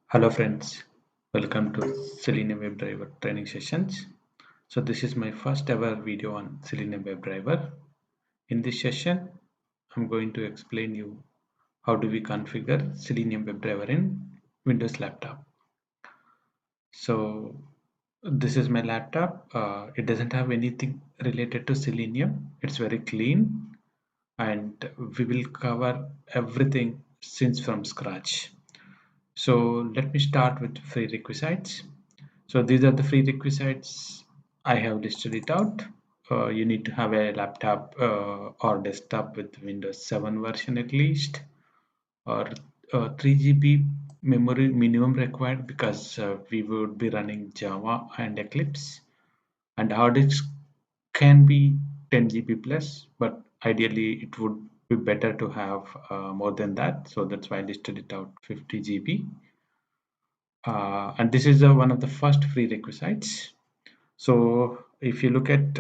Hello friends, welcome to Selenium WebDriver training sessions. So this is my first ever video on Selenium WebDriver. In this session, I'm going to explain you how do we configure Selenium WebDriver in Windows laptop. So this is my laptop. It doesn't have anything related to Selenium. It's very clean and we will cover everything since from scratch. So let me start with prerequisites. So these are the prerequisites. I have listed it out. You need to have a laptop or desktop with Windows 7 version at least, or 3 GB memory minimum required because we would be running Java and Eclipse. And hard disk can be 10 GB plus, but ideally it would be better to have more than that. So that's why I listed it out 50 GB. And this is one of the first prerequisites. So if you look at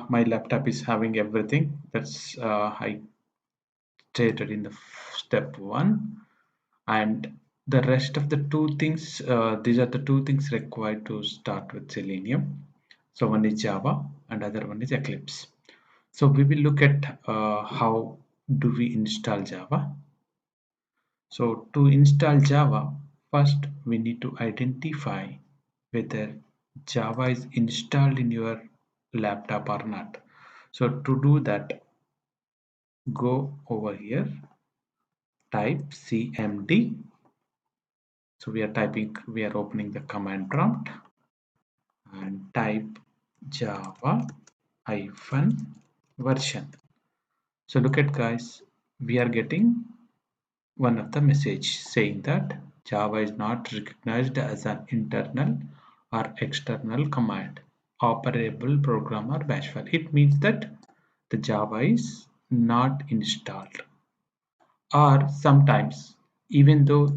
my laptop is having everything that's I stated in the step one, and the rest of the two things, these are the two things required to start with Selenium. So one is Java and other one is Eclipse. So we will look at how do we install Java. So to install Java, first we need to identify whether Java is installed in your laptop or not. So to do that, go over here, type cmd. So we are opening the command prompt and type Java hyphen version. So look at guys, we are getting one of the message saying that Java is not recognized as an internal or external command, operable program or bash file. It means that the Java is not installed. Or sometimes, even though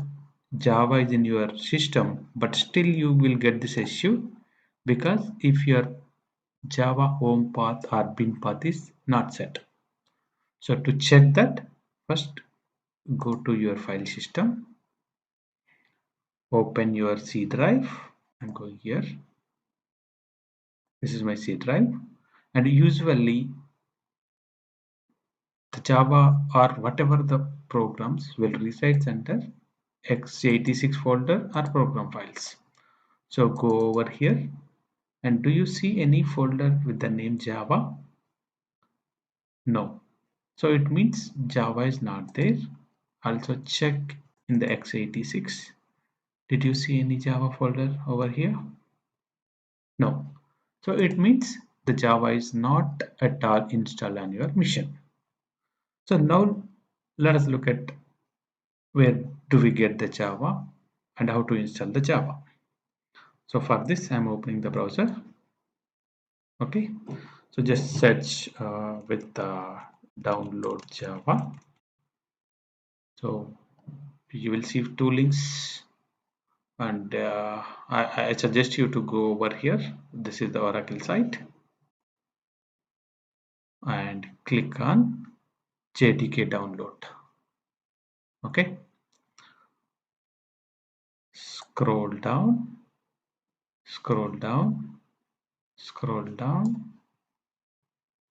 Java is in your system, but still you will get this issue because if your Java home path or bin path is not set. So to check that, first go to your file system, open your C drive and go here. This is my C drive, and usually the Java or whatever the programs will reside under x86 folder or program files. So go over here, and do you see any folder with the name Java? No. So it means Java is not there. Also check in the x86. Did you see any Java folder over here? No. So it means the Java is not at all installed on your machine. So now let us look at where do we get the Java and how to install the Java. So for this I'm opening the browser. Okay, so just search with download Java. So you will see two links, and I suggest you to go over here. This is the Oracle site, and click on JDK download. Okay, scroll down, scroll down, scroll down,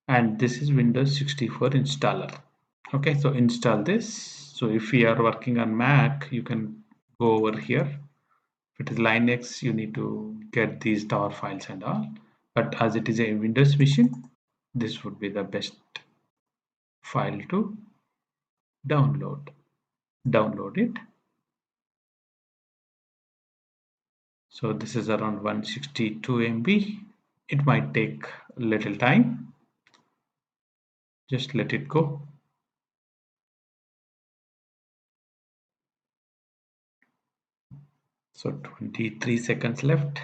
and this is Windows 64 installer. Okay, so install this. So if you are working on Mac, you can go over here. If it is Linux, you need to get these tar files and all. But as it is a Windows machine, this would be the best file to download. Download it. So this is around 162 MB. It might take a little time. Just let it go. So 23 seconds left.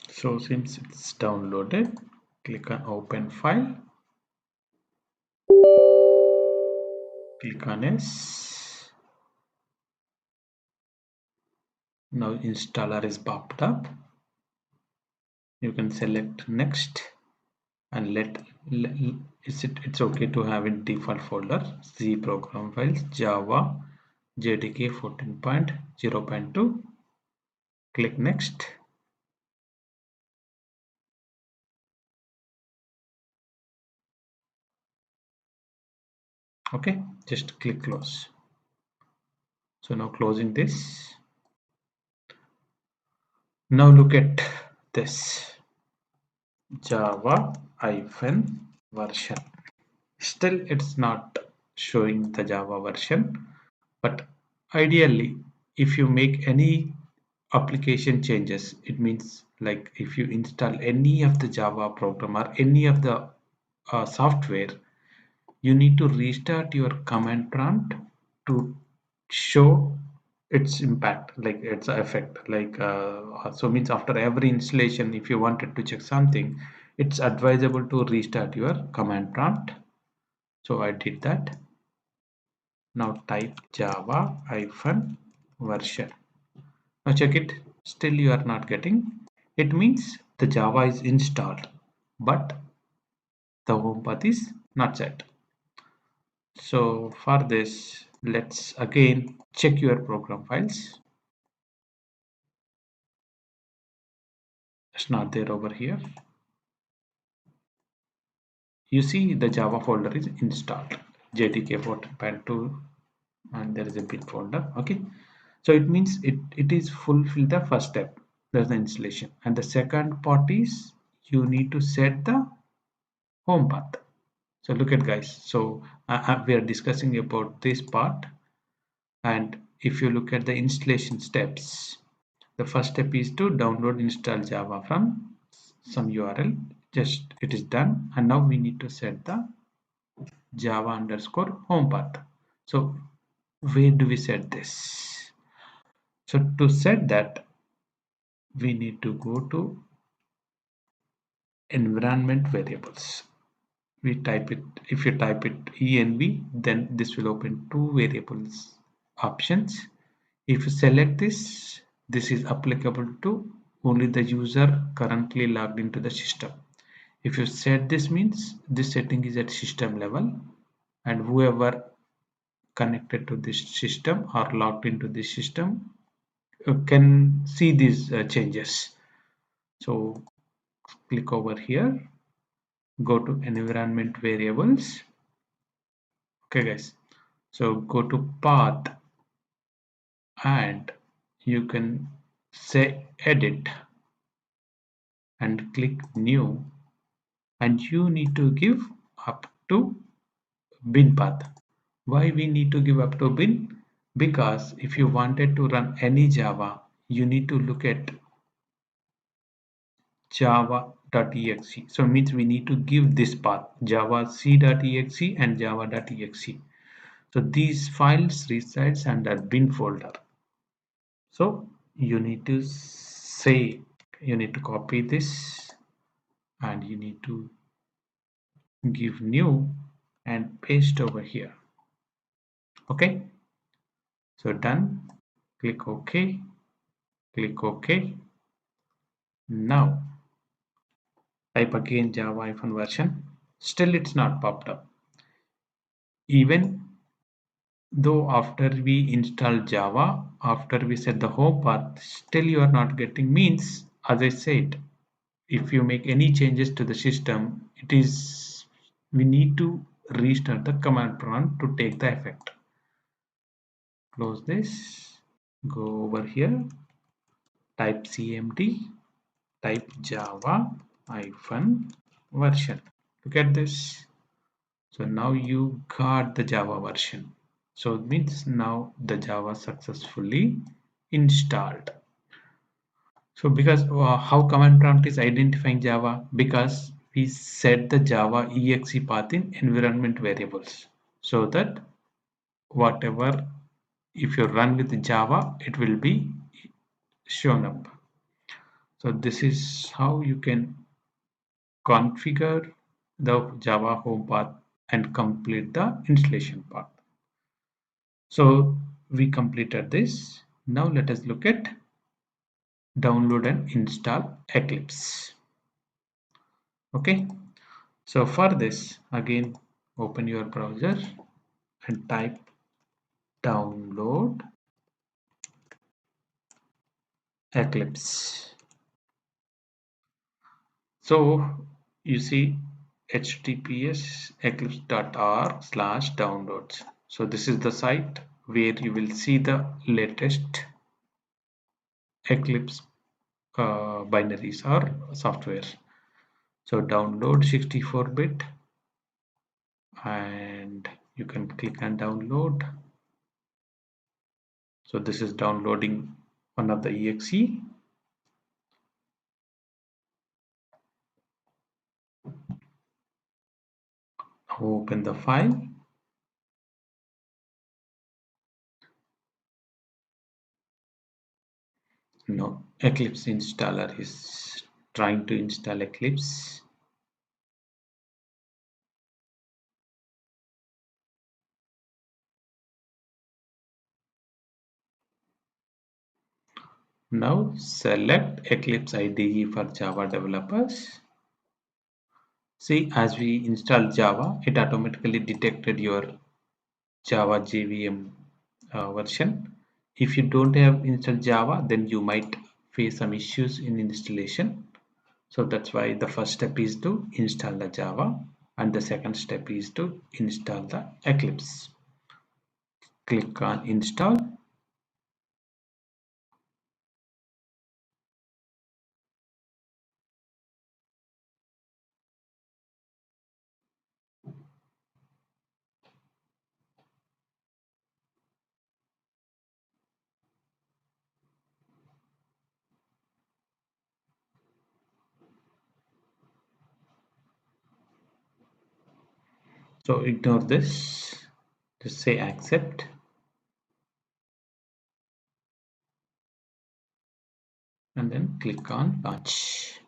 So since it's downloaded, click on open file. Click on yes. Now installer is popped up. You can select next and it's okay to have in default folder C program files Java JDK 14.0.2. Click next. Okay, just click close. So now closing this. Now look at this Java version. Still it's not showing the Java version, but ideally if you make any application changes, it means like if you install any of the Java program or any of the software, you need to restart your command prompt to show its impact, like its effect, like so means after every installation if you wanted to check something, it's advisable to restart your command prompt. So I did that. Now type Java version. Now check it. Still you are not getting. It means the Java is installed, but the home path is not set. So for this, let's again check your program files. It's not there over here. You see the Java folder is installed. JDK 14.2 and there is a bin folder. Okay. So it means it is fulfill the first step. That's the installation. And the second part is you need to set the home path. So look at guys. So we are discussing about this part. And if you look at the installation steps, the first step is to download install Java from some URL. Just it is done. And now we need to set the Java underscore home path. So where do we set this? So to set that, we need to go to environment variables. We type it, if you type it env, then this will open two variables options. If you select this, this is applicable to only the user currently logged into the system. If you set this means this setting is at system level and whoever connected to this system or logged into this system can see these changes. So click over here, go to environment variables. Okay guys, so go to path and you can say edit and click new, and you need to give up to bin path. Why we need to give up to bin? Because if you wanted to run any Java, you need to look at java.exe. So it means we need to give this path java c.exe and java.exe. So these files resides under bin folder. So you need to say, you need to copy this and you need to give new and paste over here. Okay, so done. Click OK. Click OK. Now type again Java version. Still it's not popped up. Even though after we install Java, after we set the home path, still you are not getting, means as I said, if you make any changes to the system, it is we need to restart the command prompt to take the effect. Close this, go over here, type cmd, type java version. Look at this. So now you got the Java version. So it means now the Java successfully installed. So because how command prompt is identifying Java? Because we set the Java exe path in environment variables, so that whatever, if you run with Java, it will be shown up. So this is how you can configure the Java home path and complete the installation part. So we completed this. Now let us look at download and install Eclipse. Okay, so for this, again open your browser and type download Eclipse. So you see https eclipse.org/downloads. So this is the site where you will see the latest Eclipse binaries or software. So download 64-bit and you can click on download. So this is downloading one of the exe. Open the file. No, Eclipse installer is trying to install Eclipse. Now select Eclipse IDE for Java developers. See, as we install Java, it automatically detected your Java JVM version. If you don't have installed Java, then you might face some issues in installation. So that's why the first step is to install the Java and the second step is to install the Eclipse. Click on install. So ignore this, just say accept. And then click on launch.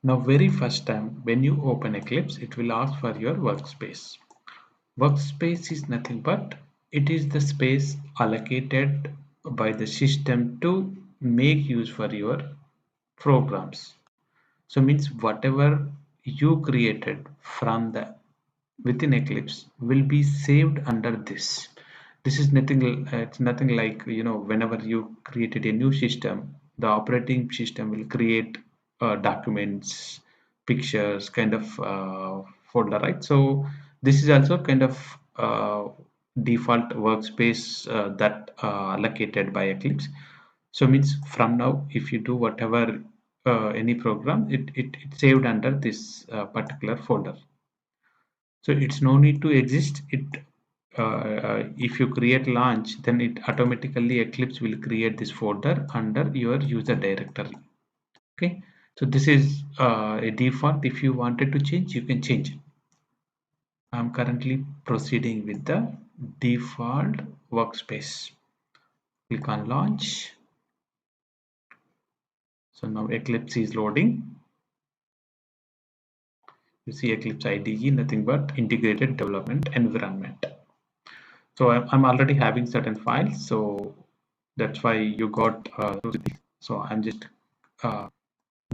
Now very first time when you open Eclipse, it will ask for your workspace. Workspace is nothing but it is the space allocated by the system to make use for your programs. So means whatever you created from the within Eclipse will be saved under this. This is nothing. It's nothing like whenever you created a new system, the operating system will create documents, pictures, kind of folder, right? So this is also kind of default workspace that allocated by Eclipse. So means from now, if you do whatever any program, it saved under this particular folder. So it's no need to exist. If you create launch, then it automatically Eclipse will create this folder under your user directory. Okay, so this is a default. If you wanted to change, you can change it. I'm currently proceeding with the default workspace. Click on launch. So now Eclipse is loading. You see Eclipse IDE, nothing but integrated development environment. So I'm already having certain files, so that's why you got so I'm just uh,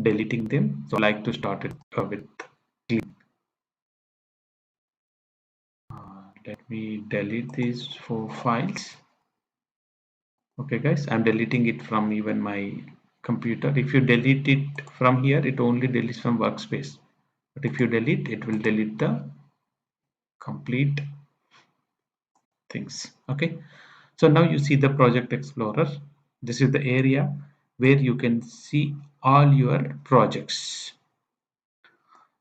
deleting them. So I like to start it with clean. Let me delete these 4 files. Okay guys, I'm deleting it from even my computer. If you delete it from here, it only deletes from workspace, but if you delete, it will delete the complete things. Okay, so now you see the project explorer. This is the area where you can see all your projects.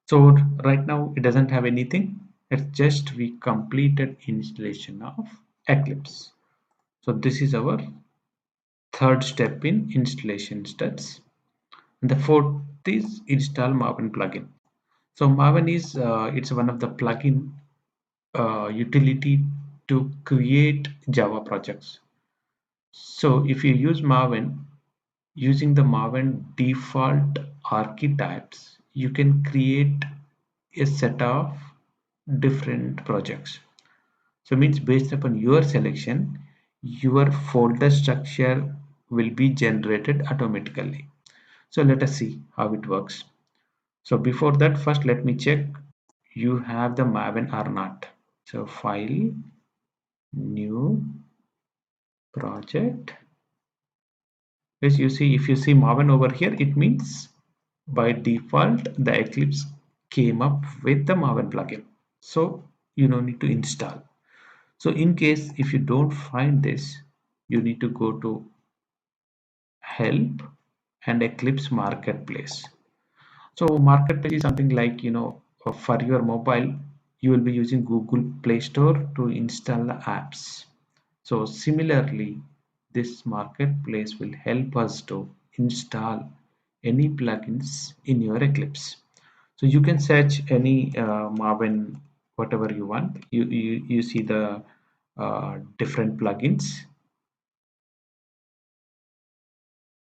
So right now it doesn't have anything. It's just we completed installation of Eclipse. So this is our third step in installation steps. And the fourth is install Maven plugin. So Maven is it's one of the plugin utility to create Java projects. So if you use Maven, using the Maven default archetypes, you can create a set of different projects. So means based upon your selection, your folder structure will be generated automatically. So let us see how it works. So before that, first let me check you have the Maven or not. So file, new project. Yes, you see, if you see Maven over here, it means by default the Eclipse came up with the Maven plugin. So you don't need to install. So in case if you don't find this, you need to go to help and Eclipse marketplace. So marketplace is something like, for your mobile, you will be using Google Play Store to install the apps. So similarly, this marketplace will help us to install any plugins in your Eclipse. So you can search any Maven, whatever you want. You see the different plugins.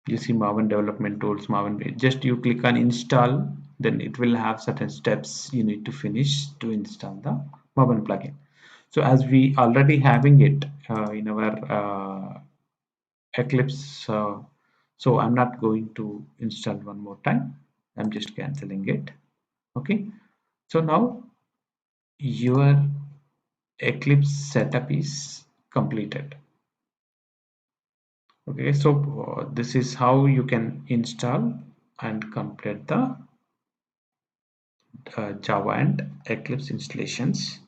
You see Maven development tools, Maven. Just you click on install, then it will have certain steps you need to finish to install the Maven plugin. So as we already having it in our Eclipse, so I'm not going to install one more time. I'm just canceling it. Okay. So now your Eclipse setup is completed. Okay, so this is how you can install and complete the Java and Eclipse installations.